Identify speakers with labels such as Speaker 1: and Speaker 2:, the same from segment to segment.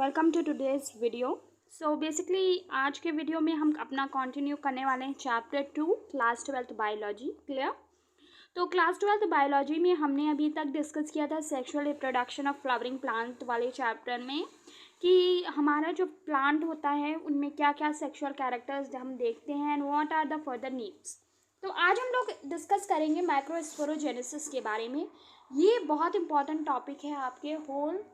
Speaker 1: Welcome to today's video. So basically आज के video में हम अपना कंटिन्यू करने वाले हैं chapter 2 class 12th biology. Clear? तो क्लास 12th बायोलॉजी में हमने अभी तक डिस्कस किया था sexual reproduction of flowering plant वाले चैप्टर में कि हमारा जो प्लांट होता है उनमें क्या क्या सेक्सुअल कैरेक्टर्स हम देखते हैं and what are the further needs. तो आज हम लोग डिस्कस करेंगे माइक्रोस्पोरोजेनेसिस के बारे में। ये बहुत इंपॉर्टेंट टॉपिक है आपके होल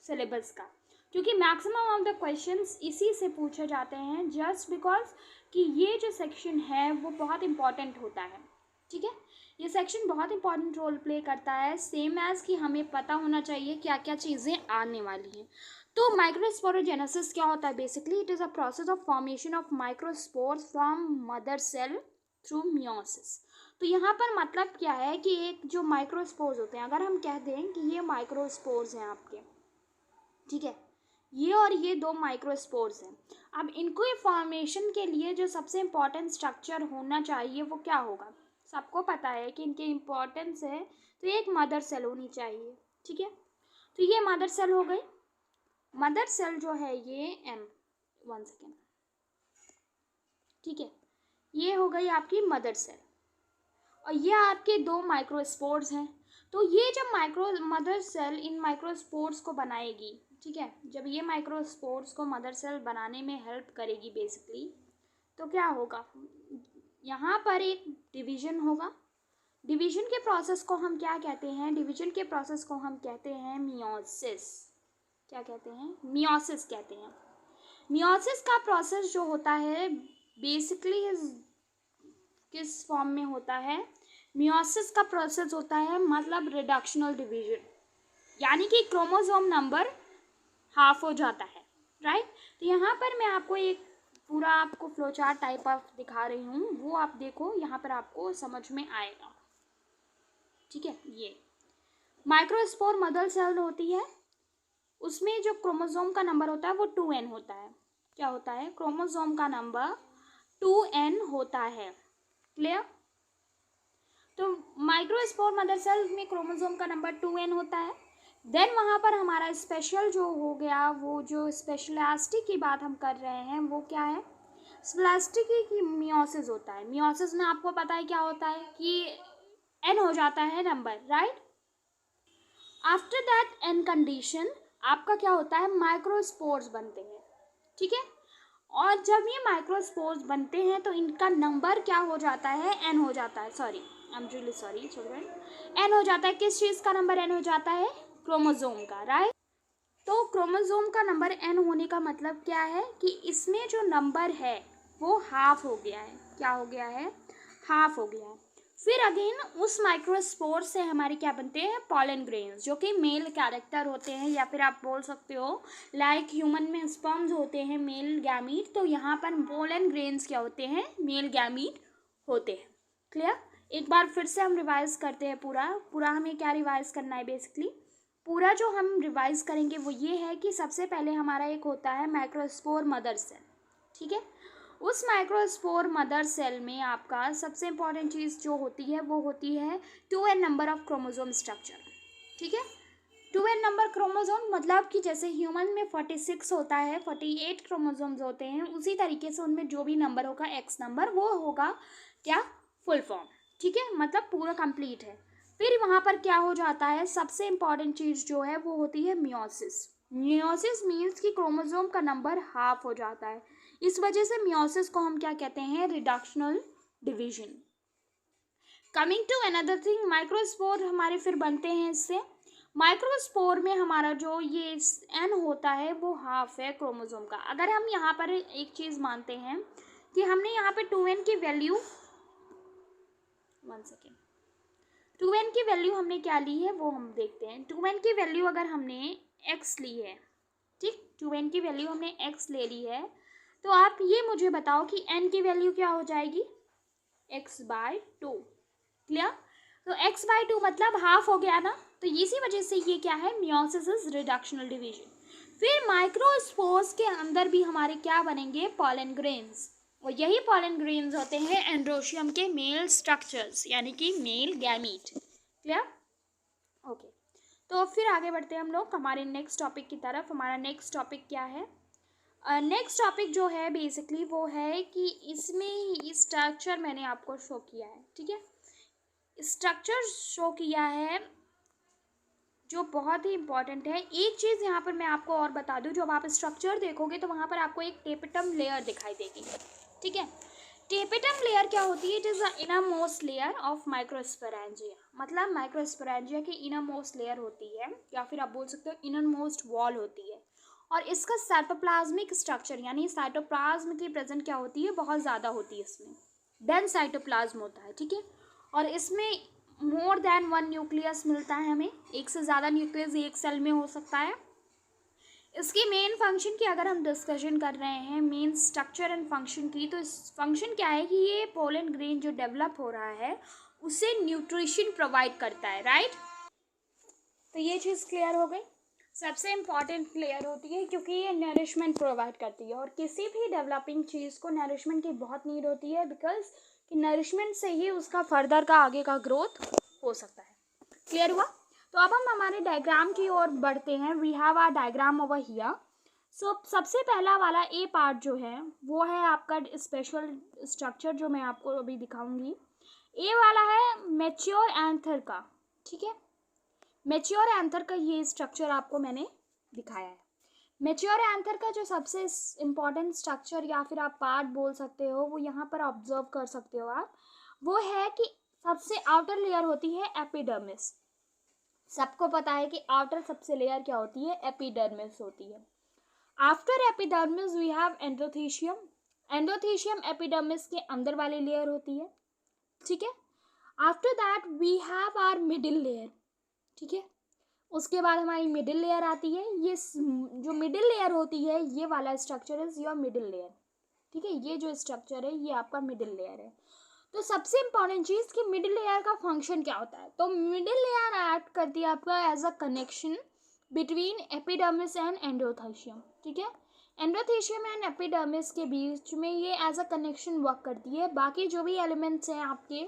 Speaker 1: सिलेबस का, क्योंकि मैक्सिमम ऑफ द क्वेश्चंस इसी से पूछे जाते हैं जस्ट बिकॉज कि ये जो सेक्शन है वो बहुत इंपॉर्टेंट होता है। ठीक है, ये सेक्शन बहुत इंपॉर्टेंट रोल प्ले करता है, सेम एज कि हमें पता होना चाहिए क्या क्या चीज़ें आने वाली हैं। तो माइक्रोस्पोरोजेनेसिस क्या होता है? Basically it is a process of formation of microspores from mother cell through meiosis. तो यहाँ पर मतलब क्या है कि एक जो माइक्रोस्पोर्स होते हैं, अगर हम कह दें कि ये माइक्रोस्पोर्स हैं आपके, ठीक है, ये और ये दो माइक्रोस्पोर्स हैं। अब इनको फॉर्मेशन के लिए जो सबसे इम्पॉर्टेंट स्ट्रक्चर होना चाहिए वो क्या होगा? सबको पता है कि इनकी इम्पोर्टेंस है, तो एक मदर सेल होनी चाहिए। ठीक है, तो ये मदर सेल हो गई। मदर सेल जो है ये वन सेकेंड, ठीक है, ये हो गई आपकी मदर सेल और ये आपके दो माइक्रोस्पोर्स हैं। तो ये जब मदर सेल इन माइक्रोस्पोर्स को बनाएगी, ठीक है, जब ये माइक्रोस्पोर्स को मदर सेल बनाने में हेल्प करेगी बेसिकली, तो क्या होगा? यहाँ पर एक डिवीजन होगा। डिवीजन के प्रोसेस को हम क्या कहते हैं? डिवीजन के प्रोसेस को हम कहते हैं मियोसिस। क्या कहते हैं? मियोसिस कहते हैं। मियोसिस का प्रोसेस जो होता है बेसिकली किस फॉर्म में होता है? मियोसिस का प्रोसेस होता है मतलब रिडक्शनल डिवीजन, यानी कि क्रोमोसोम नंबर हाफ हो जाता है, राइट। तो यहाँ पर मैं आपको एक पूरा आपको फ्लोचार्ट टाइप ऑफ दिखा रही हूँ, वो आप देखो, यहाँ पर आपको समझ में आएगा। ठीक है, ये माइक्रोस्पोर मदर सेल होती है, उसमें जो क्रोमोसोम का नंबर होता है वो 2n होता है। क्या होता है? क्रोमोसोम का नंबर 2n होता है। क्लियर? तो माइक्रोस्पोर मदर सेल में क्रोमोसोम का नंबर 2n होता है। देन वहाँ पर हमारा स्पेशल जो हो गया, वो जो स्पेशलिटी की बात हम कर रहे हैं वो क्या है? स्पेशलिटी की मियोसिस होता है। मियोसिस में आपको पता है क्या होता है कि n हो जाता है number, right. After that n condition आपका क्या होता है? माइक्रोस्पोर्स बनते हैं। ठीक है, और जब ये माइक्रोस्पोर्स बनते हैं तो इनका नंबर क्या हो जाता है? n हो जाता है। Sorry, I am really sorry children, n हो जाता है। किस चीज़ का नंबर n हो जाता है? क्रोमोसोम का, राइट। तो क्रोमोसोम का नंबर n होने का मतलब क्या है कि इसमें जो नंबर है वो हाफ हो गया है। क्या हो गया है? हाफ हो गया है। फिर अगेन उस माइक्रोस्पोर से हमारे क्या बनते हैं? पॉलन ग्रेन्स, जो कि मेल कैरेक्टर होते हैं, या फिर आप बोल सकते हो लाइक ह्यूमन में स्पर्म्स होते हैं मेल गैमीट, तो यहाँ पर पॉलन ग्रेन्स क्या होते हैं? मेल गैमीट होते हैं। क्लियर? एक बार फिर से हम रिवाइज करते हैं। पूरा हमें क्या रिवाइज करना है? बेसिकली पूरा जो हम रिवाइज करेंगे वो ये है कि सबसे पहले हमारा एक होता है माइक्रोस्पोर मदर सेल। ठीक है, उस माइक्रोस्पोर मदर सेल में आपका सबसे इंपॉर्टेंट चीज़ जो होती है वो होती है 2n number of chromosome structure. ठीक है, 2n नंबर क्रोमोसोम मतलब कि जैसे ह्यूमन में 46 होता है, 48 क्रोमोसोम्स होते हैं, उसी तरीके से उनमें जो भी नंबर होगा x नंबर, वो होगा क्या? Full form. ठीक है, मतलब पूरा कंप्लीट है। फिर वहाँ पर क्या हो जाता है? सबसे इंपॉर्टेंट चीज़ जो है वो होती है मियोसिस। मियोसिस मीन्स कि क्रोमोसोम का नंबर हाफ हो जाता है। इस वजह से मियोसिस को हम क्या कहते हैं? Reductional division. Coming to another thing, microspore हमारे फिर बनते हैं इससे। माइक्रोस्पोर में हमारा जो ये n होता है वो हाफ है क्रोमोसोम का। अगर हम यहाँ पर एक चीज़ मानते हैं कि हमने यहाँ पे 2n की वैल्यू, वन सेकेंड, 2n की वैल्यू हमने क्या ली है वो हम देखते हैं। 2n की वैल्यू अगर हमने x ली है, ठीक, 2n की वैल्यू हमने x ले ली है, तो आप ये मुझे बताओ कि n की वैल्यू क्या हो जाएगी? x/2। क्लियर? तो x/2 मतलब हाफ हो गया ना, तो इसी वजह से ये क्या है? Meiosis is reductional division. फिर माइक्रोस्पोर्स के अंदर भी हमारे क्या बनेंगे? पॉलन ग्रेन्स, और यही पॉलन ग्रेन्स होते हैं एंड्रोशियम के मेल स्ट्रक्चर्स, यानी कि मेल गैमीट। क्लियर? ओके, तो फिर आगे बढ़ते हैं हम लोग हमारे नेक्स्ट टॉपिक की तरफ। हमारा नेक्स्ट टॉपिक क्या है? नेक्स्ट टॉपिक जो है बेसिकली वो है कि इसमें स्ट्रक्चर मैंने आपको शो किया है, ठीक है। स्ट्रक्चर शो किया है जो बहुत ही इंपॉर्टेंट है। एक चीज़ यहाँ पर मैं आपको और बता दूँ, जब आप स्ट्रक्चर देखोगे तो वहाँ पर आपको एक टेपिटम लेयर दिखाई देगी, ठीक है। टेपिटम लेयर क्या होती है? It is the inner most layer of microsporangia. मतलब माइक्रोस्पोरेंजिया की इनर मोस्ट लेयर होती है, या फिर आप बोल सकते हो इनर मोस्ट वॉल होती है। और इसका साइटोप्लाज्मिक स्ट्रक्चर यानी साइटोप्लाज्म की प्रेजेंट क्या होती है? बहुत ज़्यादा होती है इसमें। देन साइटोप्लाज्म होता है, ठीक है। और इसमें मोर देन वन न्यूक्लियस मिलता है हमें, एक से ज़्यादा न्यूक्लियस एक सेल में हो सकता है। इसकी मेन फंक्शन की अगर हम डिस्कशन कर रहे हैं, मेन स्ट्रक्चर एंड फंक्शन की, तो इस फंक्शन क्या है कि ये पोलन ग्रेन जो डेवलप हो रहा है उसे न्यूट्रिशन प्रोवाइड करता है, राइट। तो ये चीज़ क्लियर हो गई। सबसे इम्पॉर्टेंट लेयर होती है क्योंकि ये नरिशमेंट प्रोवाइड करती है, और किसी भी डेवलपिंग चीज़ को नरिशमेंट की बहुत नीड होती है, बिकॉज कि नरिशमेंट से ही उसका फर्दर का आगे का ग्रोथ हो सकता है। क्लियर हुआ? तो अब हम हमारे डायग्राम की ओर बढ़ते हैं। We have our diagram over here. So सबसे पहला वाला ए पार्ट जो है वो है आपका स्पेशल स्ट्रक्चर जो मैं आपको अभी दिखाऊंगी। ए वाला है मैच्योर एंथर का, ठीक है। मैच्योर एंथर का ये स्ट्रक्चर आपको मैंने दिखाया है। मैच्योर एंथर का जो सबसे इम्पॉर्टेंट स्ट्रक्चर या फिर आप पार्ट बोल सकते हो, वो यहाँ पर ऑब्जर्व कर सकते हो आप, वो है कि सबसे आउटर लेयर होती है एपिडर्मिस। सबको पता है कि आउटर सबसे लेयर क्या होती है? एपिडर्मिस होती है। After epidermis we have endothecium. Endothecium epidermis के अंदर वाली लेयर होती है, ठीक है। After that we have our middle layer, ठीक है। उसके बाद हमारी मिडिल लेयर आती है। ये जो मिडिल लेयर होती है, ये वाला structure is your middle layer, ठीक है। ये जो स्ट्रक्चर है ये आपका मिडिल लेयर है। तो सबसे इंपॉर्टेंट चीज़ कि मिडिल लेयर का फंक्शन क्या होता है? तो मिडिल लेयर एक्ट करती है आपका as a connection between epidermis and endothecium, ठीक है। एंडोथेशियम एंड एपिडर्मिस के बीच में ये एज अ कनेक्शन वर्क करती है। बाकी जो भी एलिमेंट्स हैं आपके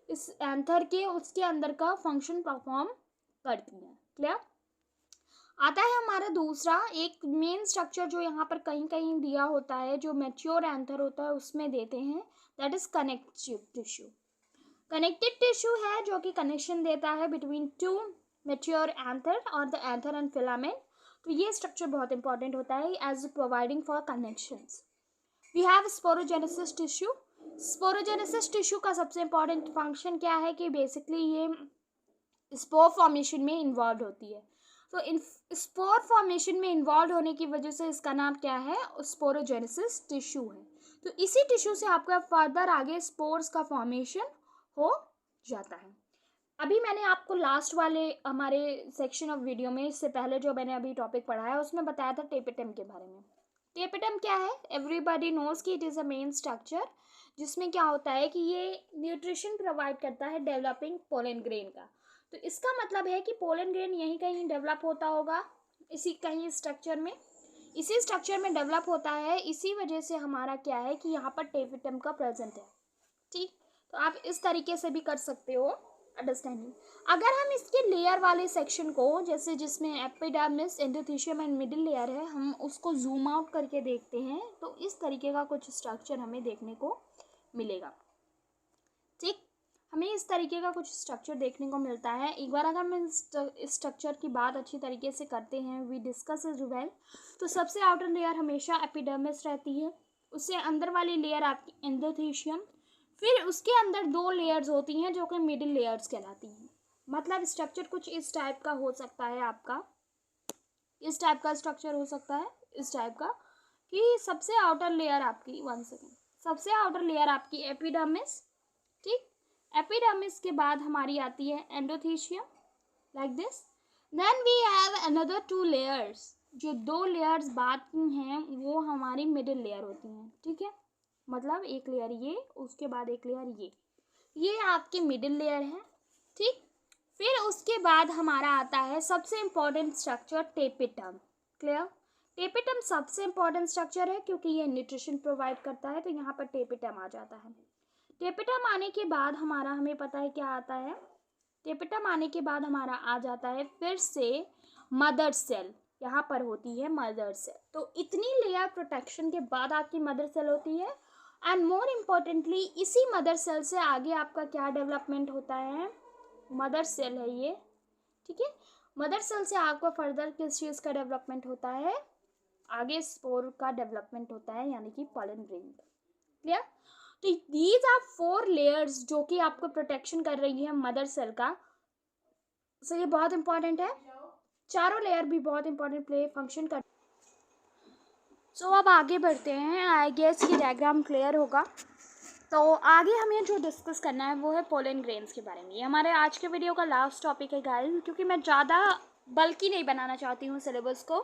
Speaker 1: इस एंथर के, उसके अंदर का फंक्शन परफॉर्म करती हैं। क्लियर? आता है हमारा दूसरा एक मेन स्ट्रक्चर जो यहाँ पर कहीं कहीं दिया होता है, जो मैच्योर एंथर होता है उसमें देते हैं, that is connective tissue. Connective tissue है जो कि कनेक्शन देता है बिटवीन टू मैच्योर एंथर और द एंथर एंड फिलामेंट। तो ये स्ट्रक्चर बहुत इंपॉर्टेंट होता है as providing for connections. We have sporogenesis tissue. Sporogenesis tissue का सबसे इंपॉर्टेंट फंक्शन क्या है कि बेसिकली ये स्पोर फॉर्मेशन में इन्वॉल्व होती है। तो इन स्पोर फॉर्मेशन में इन्वॉल्व होने की वजह से इसका नाम क्या है? स्पोरोजेनेसिस टिश्यू है। तो इसी टिश्यू से आपका फर्दर आगे स्पोर्स का फॉर्मेशन हो जाता है। अभी मैंने आपको लास्ट वाले हमारे सेक्शन ऑफ वीडियो में, इससे पहले जो मैंने अभी टॉपिक पढ़ाया उसमें बताया था टेपिटम के बारे में। टेपिटम क्या है? एवरीबॉडी नोज कि it is a main structure जिसमें क्या होता है कि ये न्यूट्रिशन प्रोवाइड करता है डेवलपिंग पोलन ग्रेन का। तो इसका मतलब है कि पोलन ग्रेन यहीं कहीं डेवलप होता होगा, इसी कहीं स्ट्रक्चर में, इसी स्ट्रक्चर में डेवलप होता है। इसी वजह से हमारा क्या है कि यहाँ पर टेपिटम का प्रेजेंट है, ठीक। तो आप इस तरीके से भी कर सकते हो अंडरस्टैंडिंग। अगर हम इसके लेयर वाले सेक्शन को, जैसे जिसमें epidermis, endothecium and middle layer है, हम उसको जूम आउट करके देखते हैं तो इस तरीके का कुछ स्ट्रक्चर हमें देखने को मिलेगा, ठीक। हमें इस तरीके का कुछ स्ट्रक्चर देखने को मिलता है। एक बार अगर हम इस स्ट्रक्चर की बात अच्छी तरीके से करते हैं, वी डिस्कस इज वेल, तो सबसे आउटर लेयर हमेशा एपिडर्मिस रहती है, उससे अंदर वाली लेयर आपकी एंडोथेशियम, फिर उसके अंदर दो लेयर्स होती हैं जो कि मिडिल लेयर्स कहलाती हैं। मतलब स्ट्रक्चर कुछ इस टाइप का हो सकता है आपका, इस टाइप का स्ट्रक्चर हो सकता है, इस टाइप का कि सबसे आउटर लेयर आपकी, वन सेकेंड, सबसे आउटर लेयर आपकी एपिडर्मिस, ठीक। एपिडर्मिस के बाद हमारी आती है endothecium, like this. Then we have another two layers, जो दो लेयर्स बाद की हैं वो हमारी मिडिल लेयर होती हैं, ठीक है। मतलब एक लेयर ये, उसके बाद एक लेयर ये आपकी मिडिल लेयर है, ठीक। फिर उसके बाद हमारा आता है सबसे important structure tapetum. Clear? Tapetum सबसे इम्पॉर्टेंट स्ट्रक्चर है क्योंकि ये न्यूट्रिशन प्रोवाइड करता है, तो यहाँ पर टेपिटम आ जाता है। टेपिटम आने के बाद हमारा, हमें पता है क्या आता है, टेपेटम आने के बाद हमारा आ जाता है फिर से मदर सेल, यहाँ पर होती है मदर सेल। तो इतनी लेयर प्रोटेक्शन के बाद आपकी मदर सेल होती है। एंड मोर इम्पोर्टेंटली इसी मदर सेल से आगे आपका क्या डेवलपमेंट होता है, मदर सेल है ये, ठीक है। मदर सेल से आपको फर्दर किस चीज़ का डेवलपमेंट होता है, आगे स्पोर का डेवलपमेंट होता है, यानी कि पॉलन ग्रेन का। क्लियर। तो दीज आर 4 लेयर्स जो कि आपको प्रोटेक्शन कर रही है मदर सेल का। सो ये बहुत इंपॉर्टेंट है, चारों लेयर भी बहुत इंपॉर्टेंट प्ले फंक्शन कर। सो अब आगे बढ़ते हैं। आई गेस ये डायग्राम क्लियर होगा। तो आगे हमें जो डिस्कस करना है वो है पोलन ग्रेन्स के बारे में। ये हमारे आज के वीडियो का लास्ट टॉपिक है गाइस, क्योंकि मैं ज़्यादा बल्कि नहीं बनाना चाहती हूँ सिलेबस को।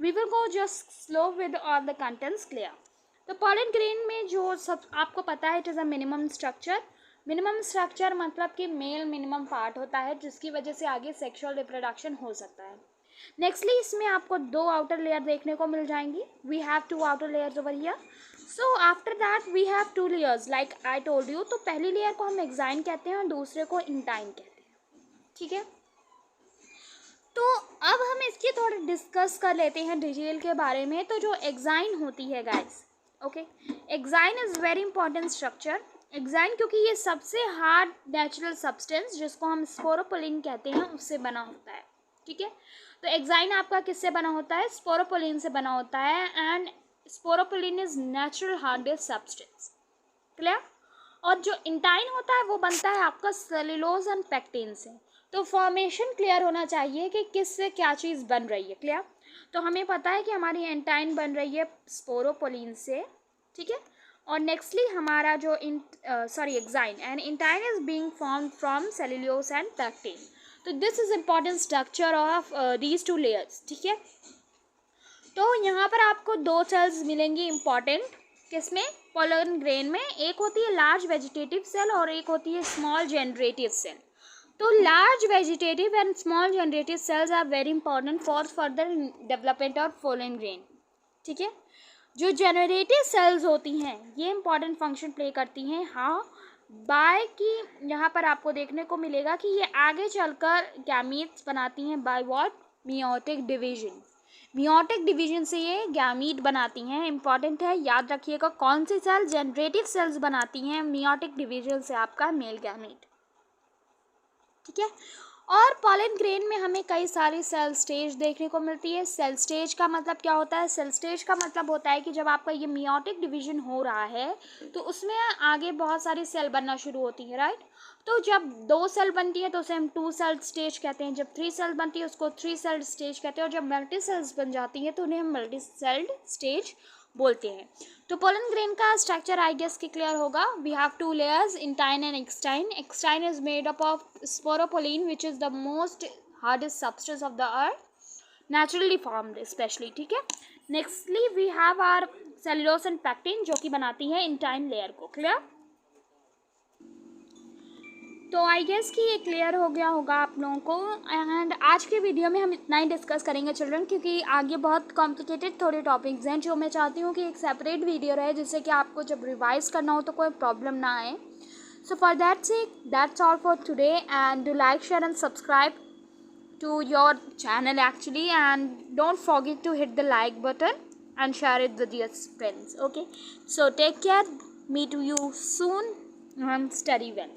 Speaker 1: We will go just slow with all the contents. Clear. तो पोलन ग्रेन में जो सब आपको पता है, it is a minimum structure. Minimum structure मतलब कि मेल मिनिमम पार्ट होता है जिसकी वजह से आगे सेक्सुअल रिप्रोडक्शन हो सकता है। नेक्स्टली इसमें आपको 2 आउटर लेयर देखने को मिल जाएंगी। We have 2 outer layers over here. So after that we have 2 layers like I told you. तो पहली लेयर को हम एक्साइन कहते हैं और दूसरे को इंटाइन कहते हैं, ठीक है। तो अब हम इसकी थोड़ा डिस्कस कर लेते हैं डिटेल के बारे में। तो जो एक्साइन होती है guys, okay, exine is very important structure. Exine क्योंकि ये सबसे हार्ड नेचुरल सब्सटेंस जिसको हम स्पोरोपोलिन कहते हैं उससे बना होता है, ठीक है। तो एक्साइन आपका किससे बना होता है, स्पोरोपोलिन से बना होता है। And sporopollenin is natural hardest substance. Clear. और जो इंटाइन होता है वो बनता है आपका सेलुलोज एंड पेक्टिन से। तो फॉर्मेशन क्लियर होना चाहिए कि किससे क्या चीज़ बन रही है। क्लियर। तो हमें पता है कि हमारी एंटाइन बन रही है स्पोरोपोलिन से, ठीक है। और नेक्स्टली हमारा जो exine and intine is being formed from cellulose and pectin. तो this is important structure of these 2 layers, ठीक है। तो यहाँ पर आपको 2 सेल्स मिलेंगी इम्पॉर्टेंट, किसमें, पोलन ग्रेन में। एक होती है लार्ज वेजिटेटिव सेल और एक होती है स्मॉल जनरेटिव सेल। तो large vegetative and small generative cells are very important for further development of pollen grain, ठीक है। जो जनरेटिव सेल्स होती हैं ये इंपॉर्टेंट फंक्शन प्ले करती हैं, हाँ, बाय कि यहाँ पर आपको देखने को मिलेगा कि ये आगे चलकर गैमीट्स बनाती हैं by what, meiotic division. Meiotic division से ये गैमीट बनाती हैं। इंपॉर्टेंट है, याद रखिएगा। कौन सी सेल, जनरेटिव सेल्स बनाती हैं मियोटिक डिवीजन से आपका मेल गैमीट, ठीक है। और पोलन ग्रेन में हमें कई सारी सेल स्टेज देखने को मिलती है। सेल स्टेज का मतलब क्या होता है, सेल स्टेज का मतलब होता है कि जब आपका ये मियोटिक डिवीजन हो रहा है तो उसमें आगे बहुत सारी सेल बनना शुरू होती है, राइट। तो जब 2 सेल बनती है तो उसे हम 2 सेल स्टेज कहते हैं। जब 3 सेल बनती है उसको 3 सेल स्टेज कहते हैं। और जब मल्टी सेल्स बन जाती हैं तो उन्हें हम मल्टी सेल्ड स्टेज बोलते हैं। तो पोलन ग्रेन का स्ट्रक्चर आई गेस की क्लियर होगा। We have 2 layers, intine and exine. Exine is made up of sporopollenin which is the most hardest substance of the earth, naturally formed specially, ठीक है। Nextly we have our cellulose and pectin जो कि बनाती है intine layer को। Clear. तो I guess कि ये क्लियर हो गया होगा आप लोगों को। एंड आज के वीडियो में हम इतना ही डिस्कस करेंगे चिल्ड्रन, क्योंकि आगे बहुत कॉम्प्लिकेटेड थोड़े टॉपिक्स हैं जो मैं चाहती हूँ कि एक सेपरेट वीडियो रहे जिससे कि आपको जब रिवाइज करना हो तो कोई प्रॉब्लम ना आए। So for that sake that's all for today and do like, share and subscribe to your channel actually, and don't forget to hit the like button and share it with your friends. Okay, so take care, meet you soon and study well.